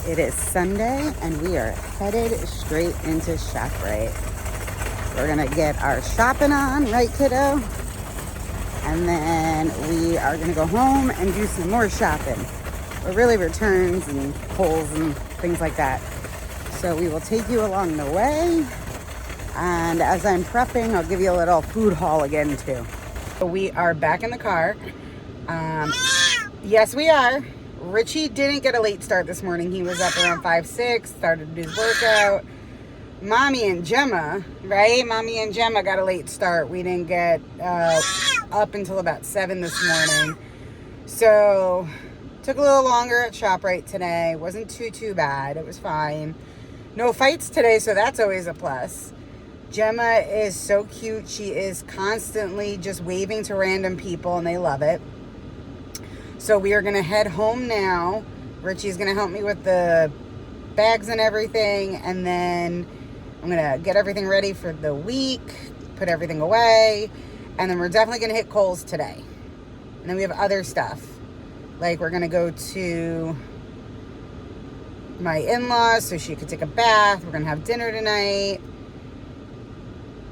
It is Sunday and we are headed straight into ShopRite. We're gonna get our shopping on, right kiddo? And then we are gonna go home and do some more shopping. But really returns and pulls and things like that. So we will take you along the way. And as I'm prepping, I'll give you a little food haul again too. So we are back in the car. Yes, we are. Richie didn't get a late start this morning. He was up around 5-6, started to do his workout. Mommy and Gemma, right? Mommy and Gemma got a late start. We didn't get up until about 7 this morning. So took a little longer at ShopRite today. Wasn't too bad. It was fine. No fights today, so that's always a plus. Gemma is so cute. She is constantly just waving to random people and they love it. So we are going to head home now. Richie's going to help me with the bags and everything. And then I'm going to get everything ready for the week, put everything away. And then we're definitely going to hit Kohl's today. And then we have other stuff. Like we're going to go to my in-laws so she could take a bath. We're going to have dinner tonight.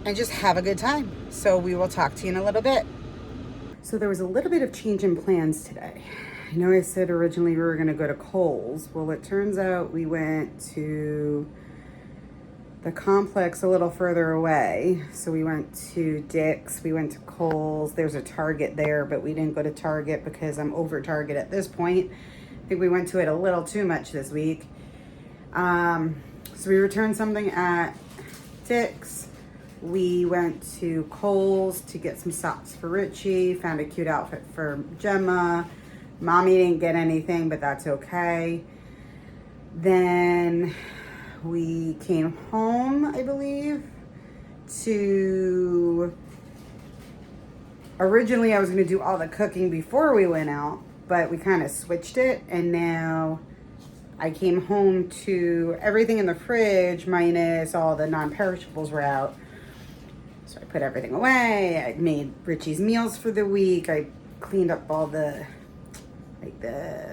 And just have a good time. So we will talk to you in a little bit. So there was a little bit of change in plans today. I know I said originally we were going to go to Kohl's. Well, it turns out we went to the complex a little further away. So we went to Dick's, we went to Kohl's. There's a Target there, but we didn't go to Target because I'm over Target at this point. I think we went to it a little too much this week. So we returned something at Dick's. We went to Kohl's to get some socks for Richie, found a cute outfit for Gemma. Mommy didn't get anything, but that's okay. Then we came home, I believe, originally I was gonna do all the cooking before we went out, but we kind of switched it, and now I came home to everything in the fridge minus all the non-perishables were out. So I put everything away. I made Richie's meals for the week. I cleaned up all the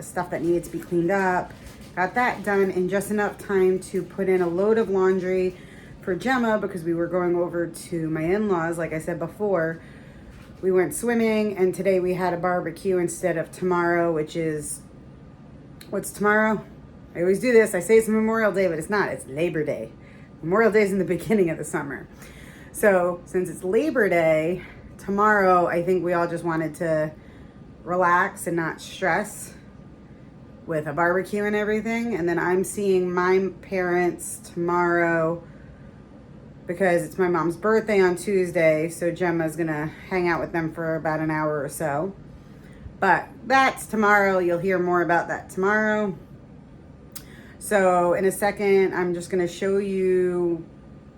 stuff that needed to be cleaned up. Got that done in just enough time to put in a load of laundry for Gemma because we were going over to my in-laws. Like I said before, we went swimming and today we had a barbecue instead of tomorrow, which is, what's tomorrow? I always do this. I say it's Memorial Day, but it's not. It's Labor Day. Memorial Day is in the beginning of the summer. So since it's Labor Day, tomorrow, I think we all just wanted to relax and not stress with a barbecue and everything. And then I'm seeing my parents tomorrow because it's my mom's birthday on Tuesday. So Gemma's gonna hang out with them for about an hour or so. But that's tomorrow. You'll hear more about that tomorrow. So in a second, I'm just gonna show you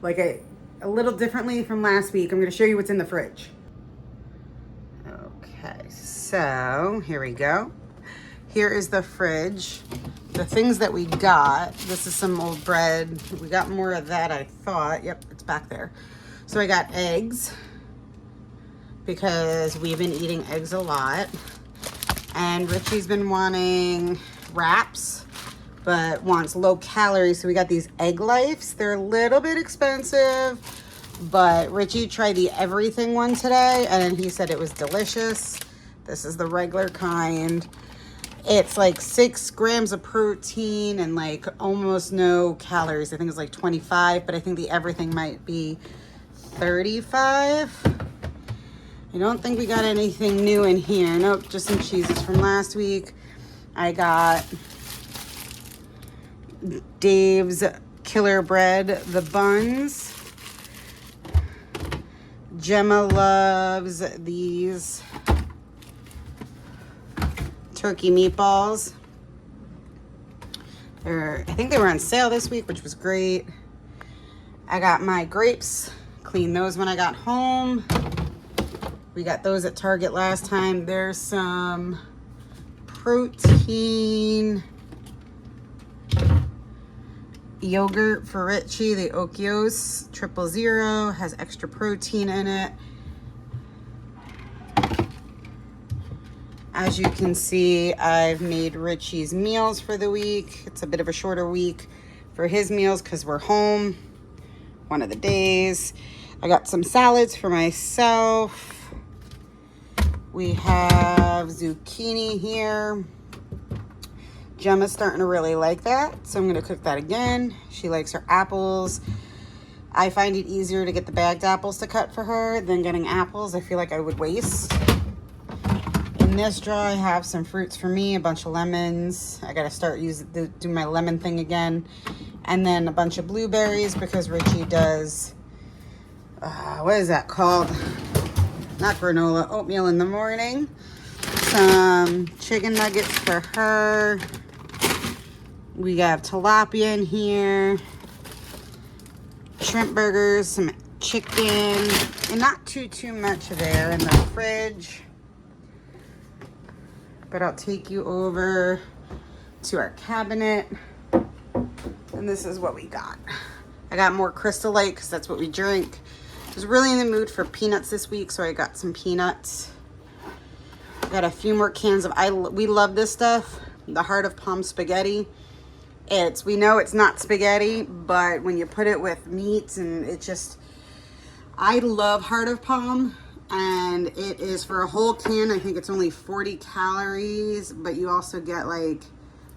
like a little differently from last week. I'm going to show you what's in the fridge. Okay, so here we go. Here is the fridge. The things that we got. This is some old bread. We got more of that, I thought. Yep, it's back there. So I got eggs because we've been eating eggs a lot. And Richie's been wanting wraps, but wants low calories. So we got these Egg Lifes. They're a little bit expensive, but Richie tried the everything one today and he said it was delicious. This is the regular kind. It's like 6 grams of protein and like almost no calories. I think it's like 25, but I think the everything might be 35. I don't think we got anything new in here. Nope, just some cheeses from last week. I got Dave's Killer Bread, the buns. Gemma loves these turkey meatballs. I think they were on sale this week, which was great. I got my grapes, cleaned those when I got home. We got those at Target last time. There's some protein yogurt for Richie, the Okios 000, has extra protein in it. As you can see, I've made Richie's meals for the week. It's a bit of a shorter week for his meals because we're home one of the days. I got some salads for myself. We have zucchini here. Gemma's starting to really like that, so I'm going to cook that again. She likes her apples. I find it easier to get the bagged apples to cut for her than getting apples I feel like I would waste. In this drawer, I have some fruits for me, a bunch of lemons. I got to start do my lemon thing again. And then a bunch of blueberries because Richie does, what is that called? Not granola, oatmeal in the morning. Some chicken nuggets for her. We have tilapia in here. Shrimp burgers, some chicken, and not too much there in the fridge. But I'll take you over to our cabinet. And this is what we got. I got more Crystal Light because that's what we drink. I was really in the mood for peanuts this week, so I got some peanuts. I got a few more cans of, we love this stuff, the Heart of Palm spaghetti. We know it's not spaghetti, but when you put it with meats and it just, I love Heart of Palm, and it is for a whole can. I think it's only 40 calories, but you also get like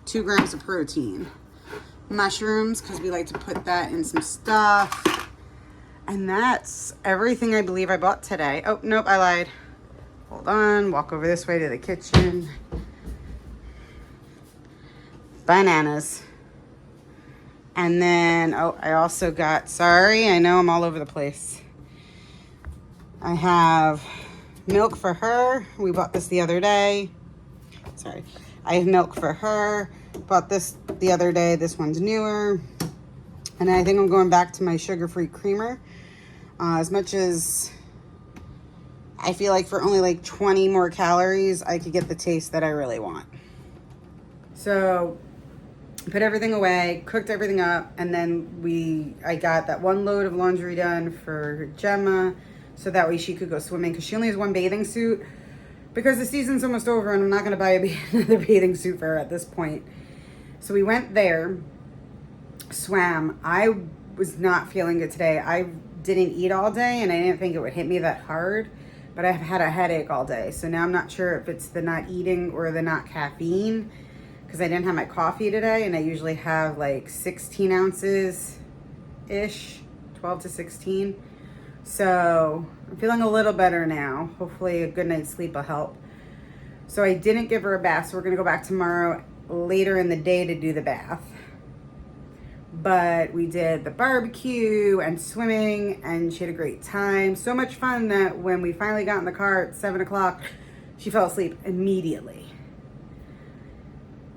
2 grams of protein. Mushrooms, because we like to put that in some stuff. And that's everything I believe I bought today. Oh, nope, I lied. Hold on, walk over this way to the kitchen. Bananas. And then, oh, I also got, sorry, I know I'm all over the place. I have milk for her. We bought this the other day. Sorry. I have milk for her. Bought this the other day. This one's newer. And I think I'm going back to my sugar-free creamer. As much as I feel like for only like 20 more calories, I could get the taste that I really want. So put everything away, cooked everything up, and then I got that 1 load of laundry done for Gemma so that way she could go swimming because she only has 1 bathing suit because the season's almost over and I'm not going to buy another bathing suit for her at this point. So we went there, swam. I was not feeling good today. I didn't eat all day and I didn't think it would hit me that hard, but I've had a headache all day. So now I'm not sure if it's the not eating or the not caffeine, because I didn't have my coffee today, and I usually have like 16 ounces-ish, 12 to 16. So I'm feeling a little better now. Hopefully a good night's sleep will help. So I didn't give her a bath, so we're gonna go back tomorrow later in the day to do the bath. But we did the barbecue and swimming, and she had a great time. So much fun that when we finally got in the car at 7 o'clock, she fell asleep immediately.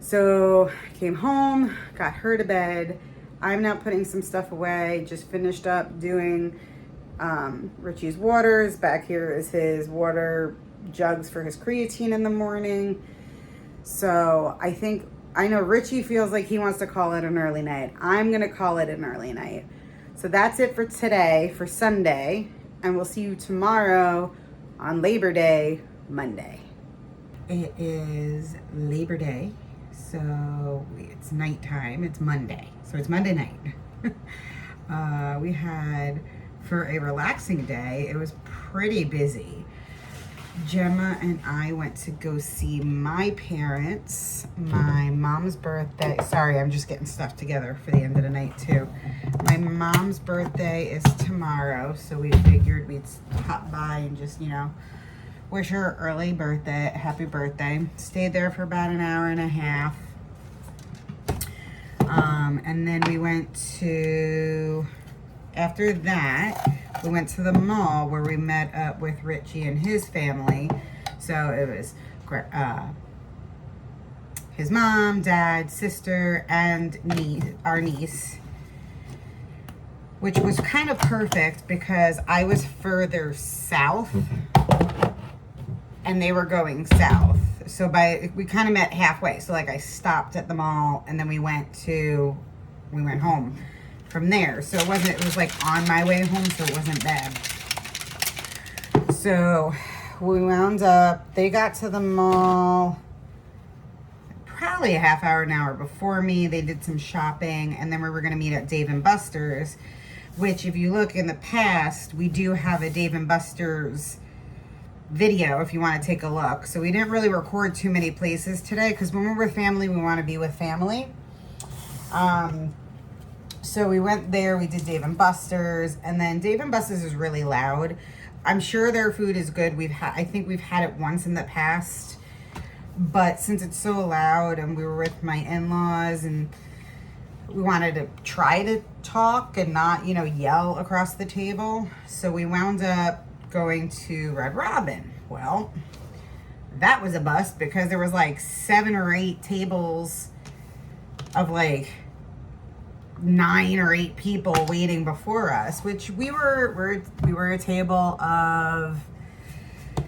So I came home, got her to bed. I'm now putting some stuff away. Just finished up doing Richie's waters. Back here is his water jugs for his creatine in the morning. So I know Richie feels like he wants to call it an early night. I'm going to call it an early night. So that's it for today, for Sunday. And we'll see you tomorrow on Labor Day, Monday. It is Labor Day. So it's nighttime. It's Monday. So it's Monday night. We had, for a relaxing day, it was pretty busy. Gemma and I went to go see my parents. My mom's birthday. Sorry, I'm just getting stuff together for the end of the night too. My mom's birthday is tomorrow, so we figured we'd pop by and just, wish her early birthday, happy birthday. Stayed there for about an hour and a half. And then we went to, after that, we went to the mall where we met up with Richie and his family. So it was his mom, dad, sister, and our niece. Which was kind of perfect because I was further south and they were going south. So we kind of met halfway. So like I stopped at the mall and then we went home from there. So it was like on my way home, so it wasn't bad. So we wound up, they got to the mall probably a half hour, an hour before me. They did some shopping, and then we were going to meet at Dave & Buster's, which if you look in the past, we do have a Dave & Buster's video if you want to take a look. So we didn't really record too many places today because when we're with family, we want to be with family. So we went there, we did Dave & Buster's, and then Dave & Buster's is really loud. I'm sure their food is good. I think we've had it once in the past, but since it's so loud and we were with my in-laws and we wanted to try to talk and not, yell across the table. So we wound up going to Red Robin. Well, that was a bust because there was like 7 or 8 tables of like 9 or 8 people waiting before us, which we were a table of,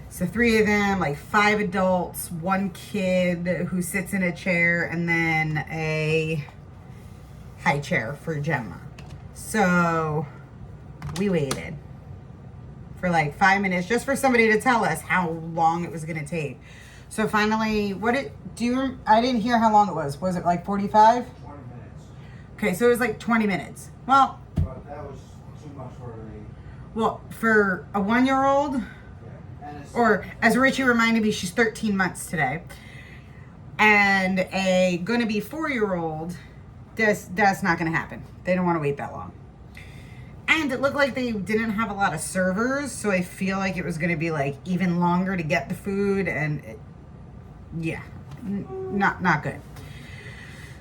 so 3 of them, like 5 adults, 1 kid who sits in a chair, and then a high chair for Gemma. So we waited for like 5 minutes just for somebody to tell us how long it was going to take. So finally, I didn't hear how long it was. Was it like 45? 20 minutes. Okay, so it was like 20 minutes. Well, But that was too much for me. well, for a 1-year-old, or as Richie reminded me, she's 13 months today, and a gonna be 4-year-old, that's not gonna happen. They don't want to wait that long. And it looked like they didn't have a lot of servers, so I feel like it was gonna be like even longer to get the food, and not good.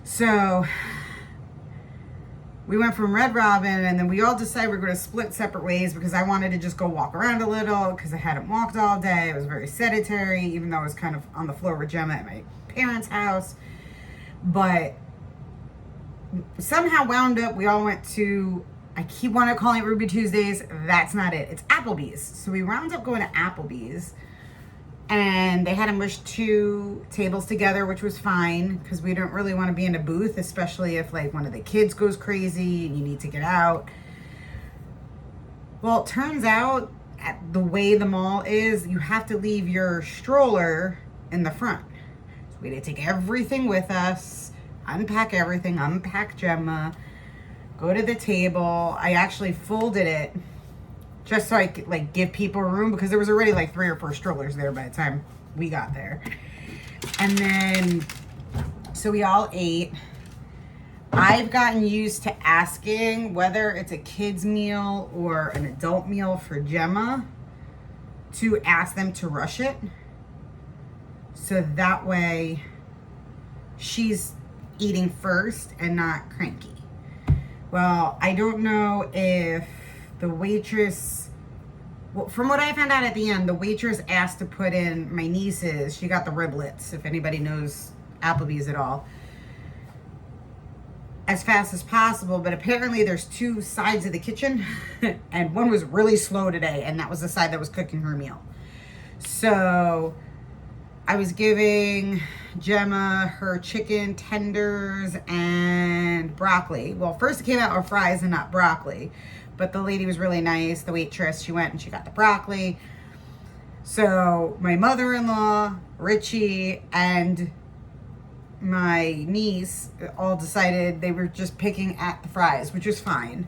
So we went from Red Robin, and then we all decided we're going to split separate ways because I wanted to just go walk around a little because I hadn't walked all day. I was very sedentary, even though I was kind of on the floor with Gemma at my parents' house. But somehow wound up, we all went to, I keep wanting to call it Ruby Tuesdays. That's not it. It's Applebee's. So we wound up going to Applebee's. And they had to mush 2 tables together, which was fine because we don't really want to be in a booth, especially if like one of the kids goes crazy and you need to get out. Well, it turns out the way the mall is, you have to leave your stroller in the front. So we had to take everything with us, unpack everything, unpack Gemma, go to the table. I actually folded it just so I could like give people room because there was already like 3 or 4 strollers there by the time we got there. And then, so we all ate. I've gotten used to asking whether it's a kid's meal or an adult meal for Gemma to ask them to rush it. So that way she's eating first and not cranky. Well, I don't know if the waitress, well, from what I found out at the end, the waitress asked to put in my niece's, she got the riblets, if anybody knows Applebee's at all, as fast as possible. But apparently there's 2 sides of the kitchen and one was really slow today, and that was the side that was cooking her meal. So I was giving Gemma her chicken tenders and broccoli. Well, first it came out with fries and not broccoli. But the lady was really nice, the waitress. She went and she got the broccoli. So my mother-in-law, Richie, and my niece all decided they were just picking at the fries, which was fine.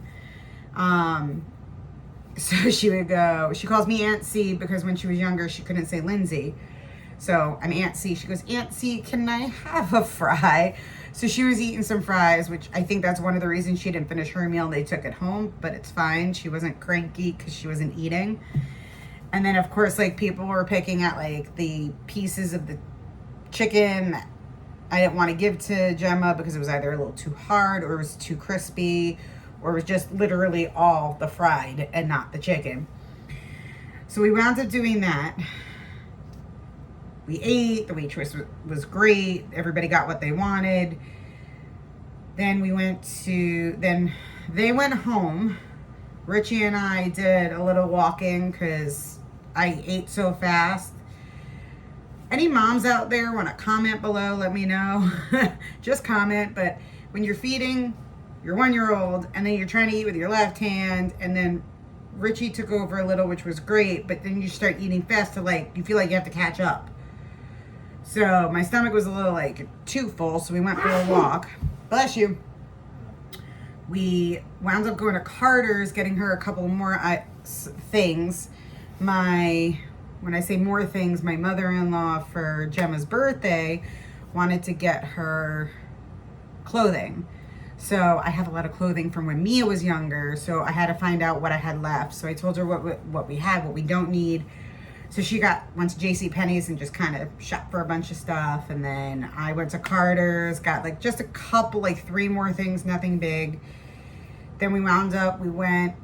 So she would go, she calls me Aunt C because when she was younger, she couldn't say Lindsay. So I'm Aunt C. She goes, Aunt C, can I have a fry? So she was eating some fries, which I think that's one of the reasons she didn't finish her meal. They took it home, but it's fine. She wasn't cranky because she wasn't eating. And then, of course, like people were picking at like the pieces of the chicken I didn't want to give to Gemma because it was either a little too hard or it was too crispy or it was just literally all the fried and not the chicken. So we wound up doing that. We ate, the waitress was great, everybody got what they wanted. Then they went home. Richie and I did a little walking because I ate so fast. Any moms out there want to comment below, let me know. Just comment, but when you're feeding your 1-year-old and then you're trying to eat with your left hand and then Richie took over a little, which was great, but then you start eating fast to like, you feel like you have to catch up. So my stomach was a little like too full, so we went for a walk. Bless you. We wound up going to Carter's, getting her a couple more things. When I say more things, my mother-in-law for Gemma's birthday wanted to get her clothing. So I have a lot of clothing from when Mia was younger, so I had to find out what I had left. So I told her what we had, what we don't need. So she went to JCPenney's and just kind of shopped for a bunch of stuff. And then I went to Carter's, got like just a couple, like 3 more things, nothing big. Then we went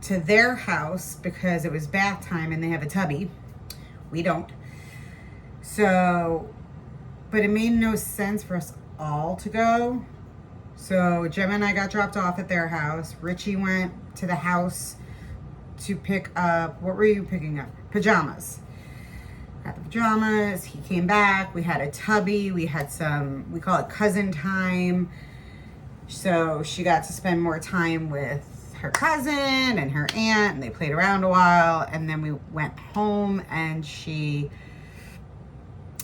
to their house because it was bath time and they have a tubby. We don't. So, but it made no sense for us all to go. So Gemma and I got dropped off at their house. Richie went to the house to pick up, what were you picking up? Pajamas. Got the pajamas. He came back. We had a tubby. We had we call it cousin time. So she got to spend more time with her cousin and her aunt, and they played around a while. And then we went home, and she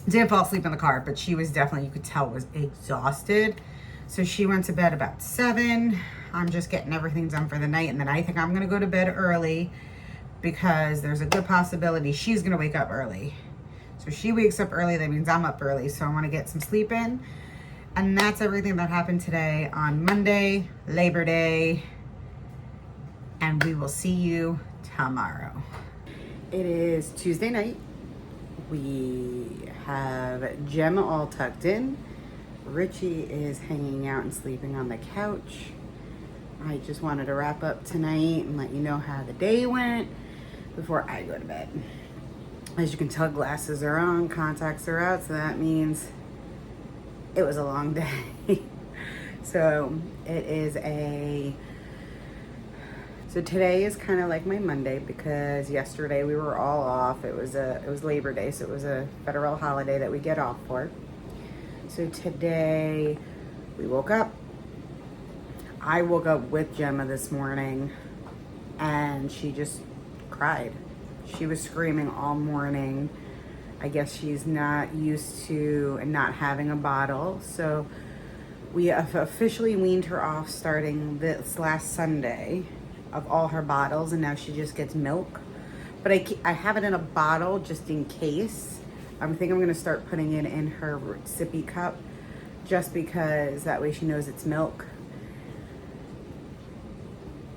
didn't fall asleep in the car, but she was definitely, you could tell, was exhausted. So she went to bed about 7. I'm just getting everything done for the night, and then I think I'm going to go to bed early because there's a good possibility she's going to wake up early. So if she wakes up early, that means I'm up early. So I want to get some sleep in. And that's everything that happened today on Monday, Labor Day. And we will see you tomorrow. It is Tuesday night. We have Gemma all tucked in. Richie is hanging out and sleeping on the couch. I just wanted to wrap up tonight and let you know how the day went before I go to bed. As you can tell, glasses are on, contacts are out, so that means it was a long day. So today is kind of like my Monday because yesterday we were all off. It was Labor Day, so it was a federal holiday that we get off for. So today we woke up. I woke up with Gemma this morning and she just cried. She was screaming all morning. I guess she's not used to not having a bottle. So we have officially weaned her off starting this last Sunday of all her bottles, and now she just gets milk. But I have it in a bottle just in case. I think I'm gonna start putting it in her sippy cup just because that way she knows it's milk.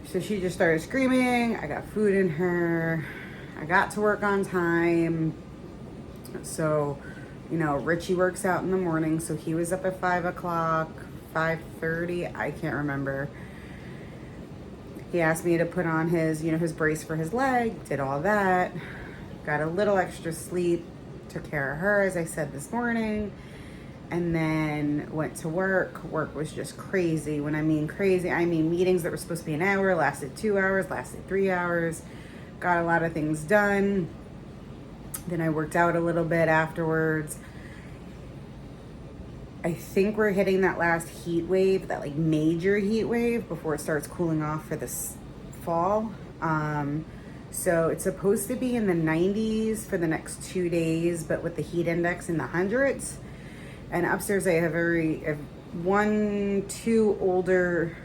So she just started screaming. I got food in her. I got to work on time. So, Richie works out in the morning. So he was up at 5 o'clock, 5:30. I can't remember. He asked me to put on his brace for his leg. Did all that. Got a little extra sleep. Took care of her, as I said this morning. And then went to work. Work was just crazy. When I mean crazy, I mean meetings that were supposed to be an hour, lasted 2 hours, lasted 3 hours. Got a lot of things done. Then I worked out a little bit afterwards. I think we're hitting that last heat wave, that like major heat wave before it starts cooling off for this fall. So it's supposed to be in the 90s for the next 2 days, but with the heat index in the hundreds. And upstairs I have two older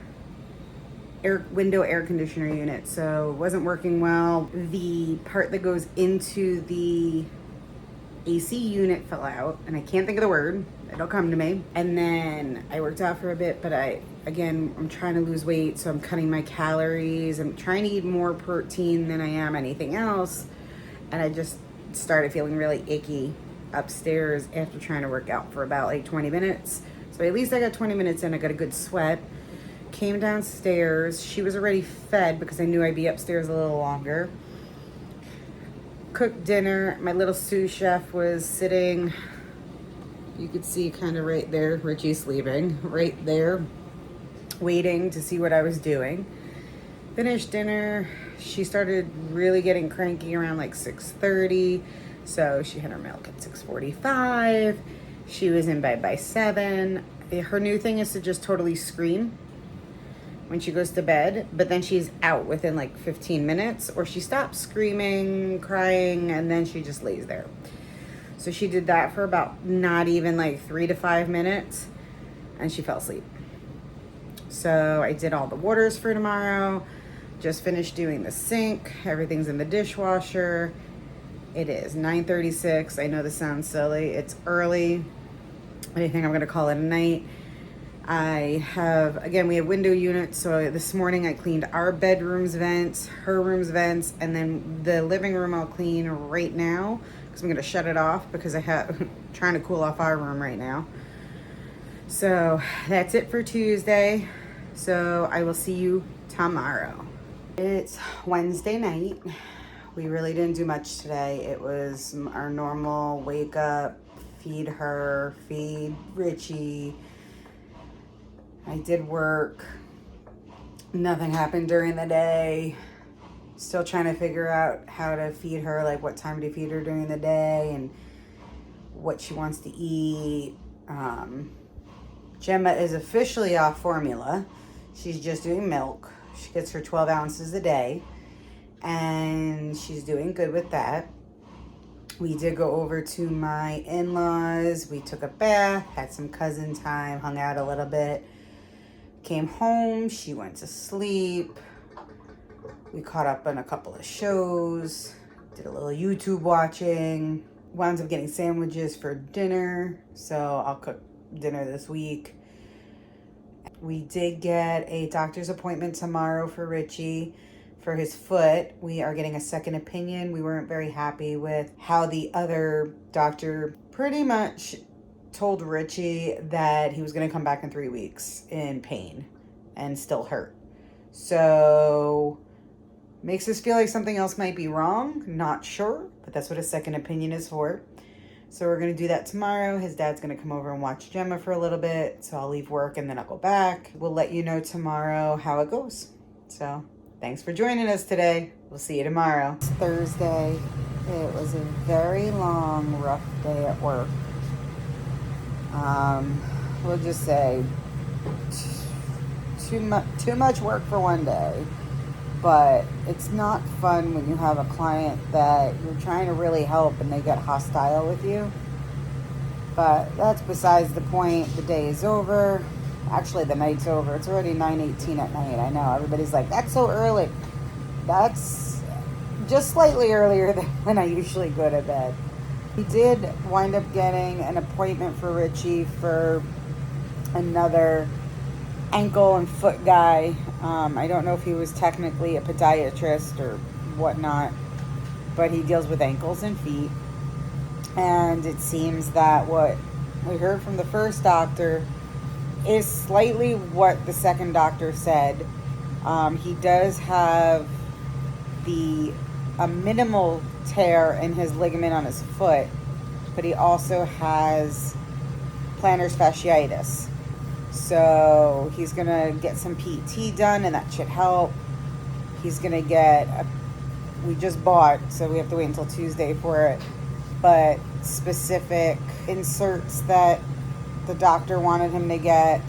window air conditioner units, so it wasn't working well. The part that goes into the AC unit fell out, and I can't think of the word. It'll come to me. And then I worked out for a bit, but I'm trying to lose weight, so I'm cutting my calories. I'm trying to eat more protein than I am anything else. And I just started feeling really icky upstairs after trying to work out for about like 20 minutes. So at least I got 20 minutes in. I got a good sweat. Came downstairs. She was already fed because I knew I'd be upstairs a little longer. Cooked dinner. My little sous chef was sitting, you could see kind of right there, Richie sleeping, right there, waiting to see what I was doing. Finished dinner. She started really getting cranky around like 6:30. So she had her milk at 6:45. She was in bed by 7. Her new thing is to just totally scream. when she goes to bed, but then she's out within like 15 minutes, or she stops screaming, crying, and then she just lays there. So she did that for about not even like 3 to 5 minutes, and she fell asleep. So I did all the waters for tomorrow, just finished doing the sink, everything's in the dishwasher. It is 9:36. I know this sounds silly, it's early. I think I'm gonna call it a night. I have, again, we have window units, so this morning I cleaned our bedroom's vents, her room's vents, and then the living room I'll clean right now because I'm going to shut it off because I have trying to cool off our room right now. So that's it for Tuesday. So I will see you tomorrow. It's Wednesday night. We really didn't do much today. It was our normal wake up, feed her, feed Richie. I did work. Nothing happened during the day. Still trying to figure out how to feed her, like what time to feed her during the day and what she wants to eat. Gemma is officially off formula. She's just doing milk. She gets her 12 ounces a day, and she's doing good with that. We did go over to my in-laws. We took a bath, had some cousin time, hung out a little bit. Came home, she went to sleep. We caught up on a couple of shows, did a little YouTube watching, wound up getting sandwiches for dinner, so I'll cook dinner this week. We did get a doctor's appointment tomorrow for Richie for his foot. We are getting a second opinion. We weren't very happy with how the other doctor pretty much told Richie that he was going to come back in 3 weeks in pain and still hurt. So makes us feel like something else might be wrong. Not sure, but that's what a second opinion is for. So we're going to do that tomorrow. His dad's going to come over and watch Gemma for a little bit. So I'll leave work and then I'll go back. We'll let you know tomorrow how it goes. So thanks for joining us today. We'll see you tomorrow. It's Thursday. It was a very long, rough day at work. We'll just say too much work for one day, but it's not fun when you have a client that you're trying to really help and they get hostile with you. But that's besides the point. The day is over. Actually, the night's over. It's already 9:18 at night. I know everybody's like, that's so early. That's just slightly earlier than when I usually go to bed. We did wind up getting an appointment for Richie for another ankle and foot guy. I don't know if he was technically a podiatrist or whatnot, but he deals with ankles and feet. And it seems that what we heard from the first doctor is slightly what the second doctor said. He does have a minimal tear in his ligament on his foot, but he also has plantar fasciitis. So he's gonna get some PT done, and that should help. He's gonna get we just bought, so we have to wait until Tuesday for it, but specific inserts that the doctor wanted him to get,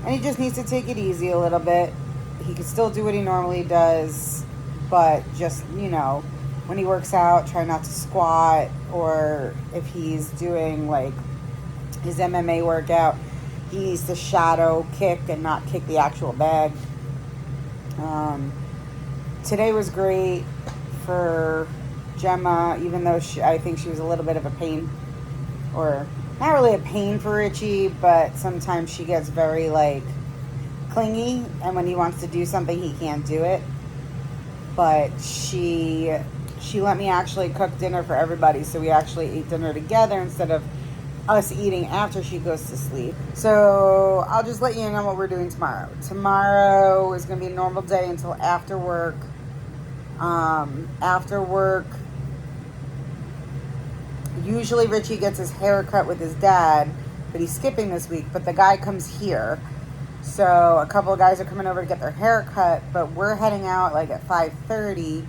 and he just needs to take it easy a little bit. He can still do what he normally does, but just, when he works out, try not to squat, or if he's doing like his MMA workout, he needs to shadow kick and not kick the actual bag. Today was great for Gemma, even though I think she was a little bit of a pain, or not really a pain for Richie, but sometimes she gets very clingy, and when he wants to do something, he can't do it. But she let me actually cook dinner for everybody, so we actually ate dinner together instead of us eating after she goes to sleep. So I'll just let you know what we're doing tomorrow. Tomorrow is going to be a normal day until after work. After work, usually Richie gets his hair cut with his dad, but he's skipping this week. But the guy comes here. So a couple of guys are coming over to get their hair cut, but we're heading out at 5:30.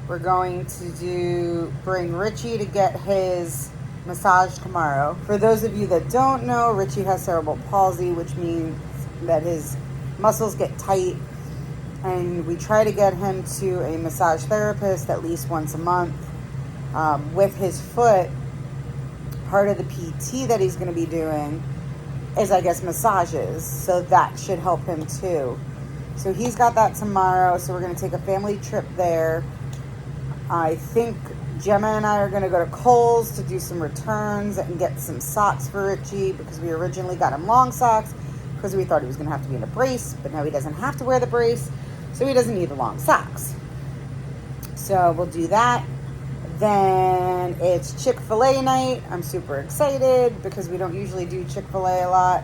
We're going to bring Richie to get his massage tomorrow. For those of you that don't know, Richie has cerebral palsy, which means that his muscles get tight. And we try to get him to a massage therapist at least once a month. With his foot, part of the PT that he's going to be doing is, I guess, massages. So that should help him too. So he's got that tomorrow. So we're going to take a family trip there. I think Gemma and I are going to go to Kohl's to do some returns and get some socks for Richie, because we originally got him long socks because we thought he was going to have to be in a brace, but now he doesn't have to wear the brace, so he doesn't need the long socks. So we'll do that. Then it's Chick-fil-A night. I'm super excited because we don't usually do Chick-fil-A a lot.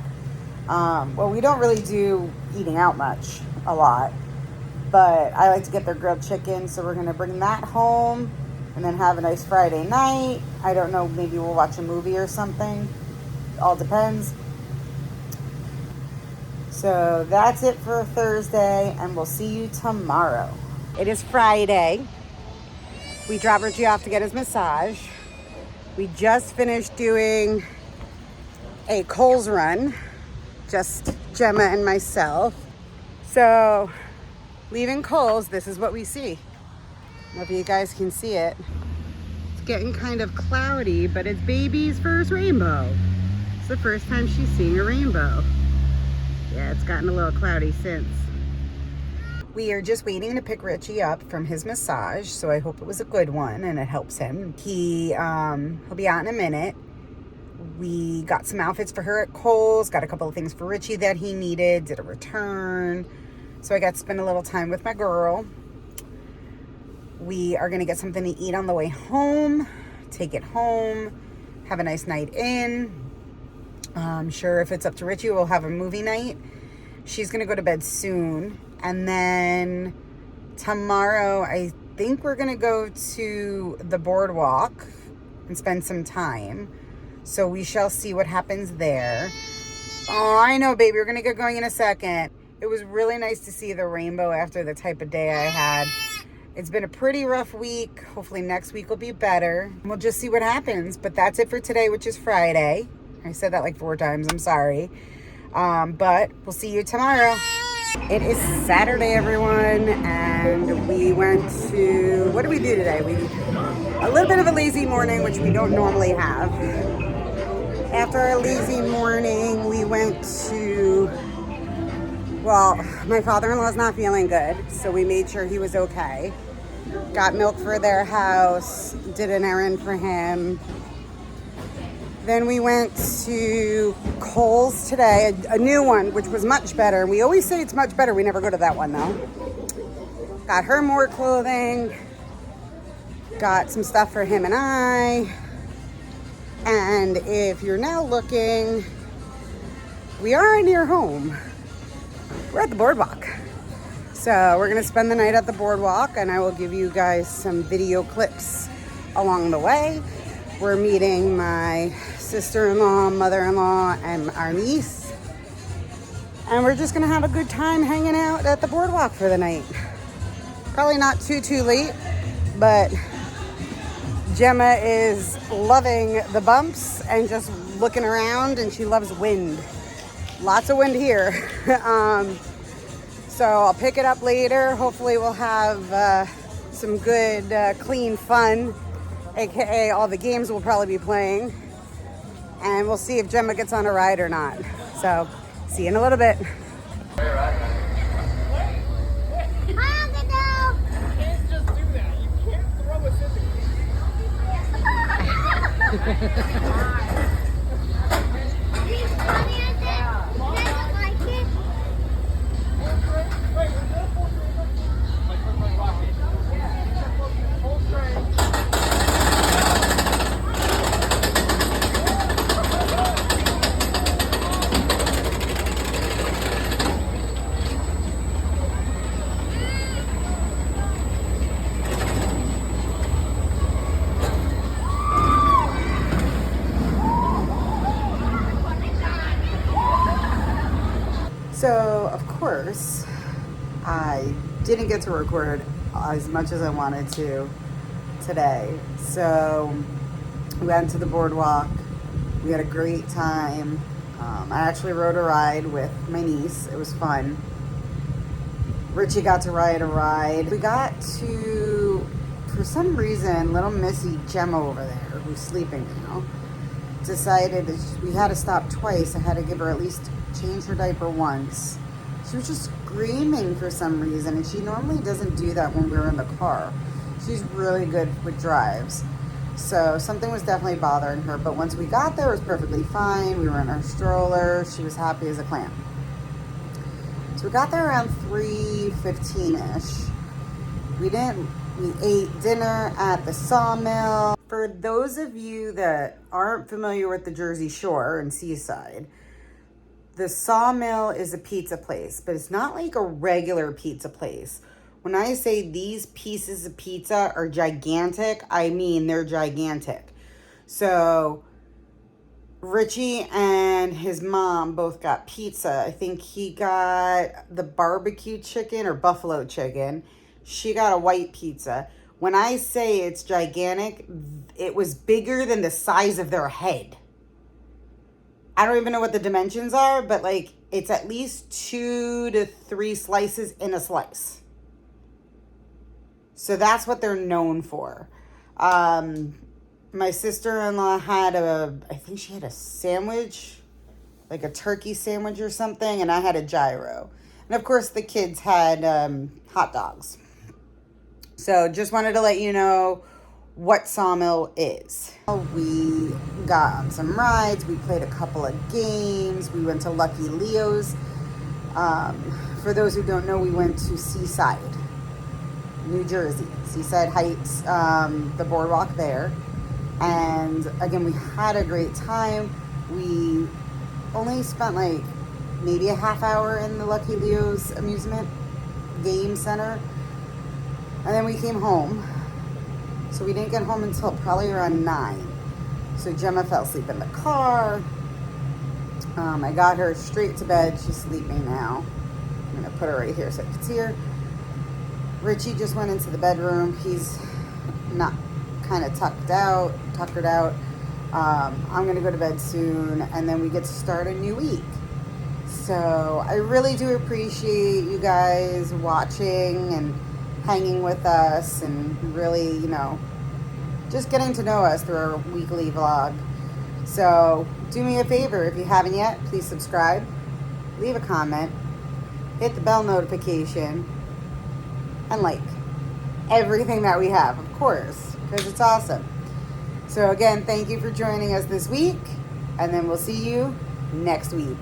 Well, we don't really do eating out much, a lot. But I like to get their grilled chicken, so we're going to bring that home and then have a nice Friday night. I don't know, maybe we'll watch a movie or something. All depends. So that's it for Thursday, and we'll see you tomorrow. It is Friday. We dropped Richie off to get his massage. We just finished doing a Kohl's run, just Gemma and myself. So leaving Kohl's, this is what we see. I don't know if you guys can see it. It's getting kind of cloudy, but it's baby's first rainbow. It's the first time she's seeing a rainbow. Yeah, it's gotten a little cloudy since. We are just waiting to pick Richie up from his massage, so I hope it was a good one and it helps him. He'll be out in a minute. We got some outfits for her at Kohl's, got a couple of things for Richie that he needed, did a return. So I got to spend a little time with my girl. We are going to get something to eat on the way home, take it home, have a nice night in. I'm sure if it's up to Richie, we'll have a movie night. She's going to go to bed soon. And then tomorrow, I think we're going to go to the boardwalk and spend some time. So we shall see what happens there. Oh, I know, baby. We're going to get going in a second. It was really nice to see the rainbow after the type of day I had. It's been a pretty rough week. Hopefully next week will be better. We'll just see what happens. But that's it for today, which is Friday. I said that like 4 times. I'm sorry. But we'll see you tomorrow. It is Saturday, everyone. And we went to... What did we do today? A little bit of a lazy morning, which we don't normally have. After our lazy morning, we went to... Well, my father-in-law's not feeling good, so we made sure he was okay. Got milk for their house, did an errand for him. Then we went to Kohl's today, a new one, which was much better. We always say it's much better. We never go to that one, though. Got her more clothing. Got some stuff for him and I. And if you're now looking, we are near home. We're at the boardwalk. So we're going to spend the night at the boardwalk, and I will give you guys some video clips along the way. We're meeting my sister-in-law, mother-in-law, and our niece. And we're just going to have a good time hanging out at the boardwalk for the night. Probably not too late, but Gemma is loving the bumps and just looking around, and she loves wind. Lots of wind here. So I'll pick it up later. Hopefully we'll have some good, clean fun, aka all the games we'll probably be playing. And we'll see if Gemma gets on a ride or not. So, see you in a little bit. So, of course, I didn't get to record as much as I wanted to today. So, we went to the boardwalk. We had a great time. I actually rode a ride with my niece. It was fun. Richie got to ride a ride. We got to, for some reason, little Missy Gemma over there, who's sleeping now, decided that we had to stop twice. I had to give her at least change her diaper once. She was just screaming for some reason, and she normally doesn't do that when we're in the car. She's really good with drives. So something was definitely bothering her, but once we got there, it was perfectly fine. We were in our stroller. She was happy as a clam. So we got there around 3:15-ish. We ate dinner at the Sawmill. For those of you that aren't familiar with the Jersey Shore and Seaside, the Sawmill is a pizza place, but it's not like a regular pizza place. When I say these pieces of pizza are gigantic, I mean they're gigantic. So Richie and his mom both got pizza. I think he got the barbecue chicken or buffalo chicken. She got a white pizza. When I say it's gigantic, it was bigger than the size of their head. I don't even know what the dimensions are, but like it's at least 2 to 3 slices in a slice. So that's what they're known for. My sister-in-law had I think she had a sandwich, like a turkey sandwich or something, and I had a gyro. And of course the kids had hot dogs. So just wanted to let you know what Sawmill is. We got on some rides. We played a couple of games. We went to Lucky Leo's. For those who don't know, we went to Seaside, New Jersey. Seaside Heights, the boardwalk there. And again, we had a great time. We only spent like maybe a half hour in the Lucky Leo's amusement game center. And then we came home. So we didn't get home until probably around 9. So Gemma fell asleep in the car. I got her straight to bed. She's sleeping now. I'm going to put her right here so I can see her. Richie just went into the bedroom. He's not kind of tuckered out. I'm going to go to bed soon, and then we get to start a new week. So I really do appreciate you guys watching and hanging with us and really, just getting to know us through our weekly vlog. So do me a favor, if you haven't yet, please subscribe, leave a comment, hit the bell notification, and like everything that we have, of course, because it's awesome. So again, thank you for joining us this week, and then we'll see you next week.